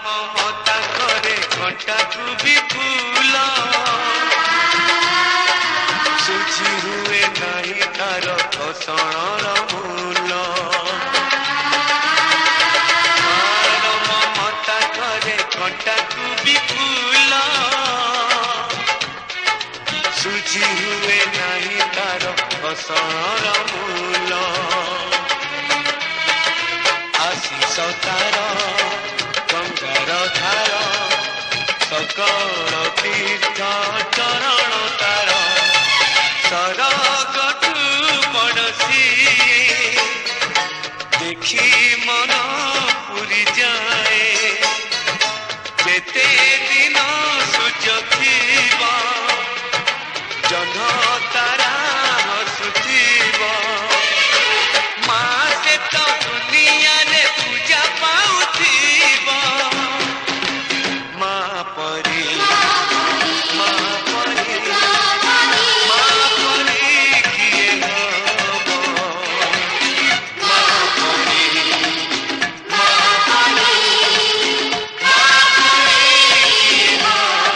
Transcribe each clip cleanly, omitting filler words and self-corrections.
ममता करे घंटाକୁ भी फूल सुझी हुए नहीं तार घोषणार मूल ममता करे घंटाକୁ भी फूल सुझी हुए नहीं तार घोषणार मूल आशीष तार गंगार धार सकल तीर्थ चरण तार सरगठु पड़सी देखी मन पूरी जाए जेते दिन सूर्य थिबा जह्न तारा हसुथिबा माँ से तो दुनिया ने पूजा पाउथिबा माँ परी माँ परी माँ परी किए हब माँ परी माँ परी माँ परी किए हब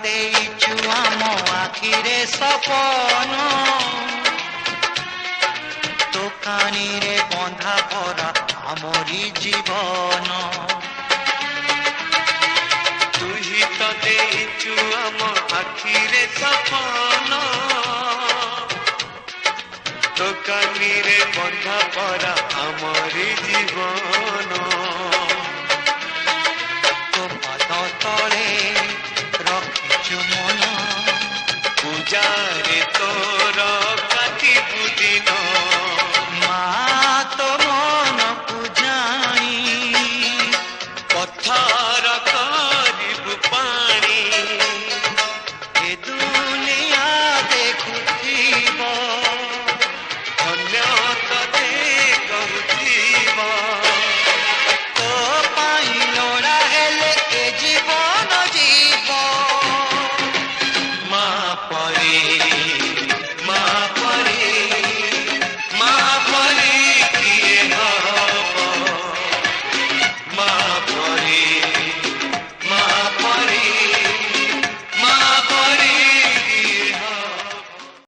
ଦେଇଛୁ ଆମ ଆଖିରେ ସପନ ଦୋକାନୀରେ ବନ୍ଧା ପରା ଆମରି ଜୀବନ तू ही तो देचु आम आखिरे सपन तो कानी रे बंधा परा आमरी जीवन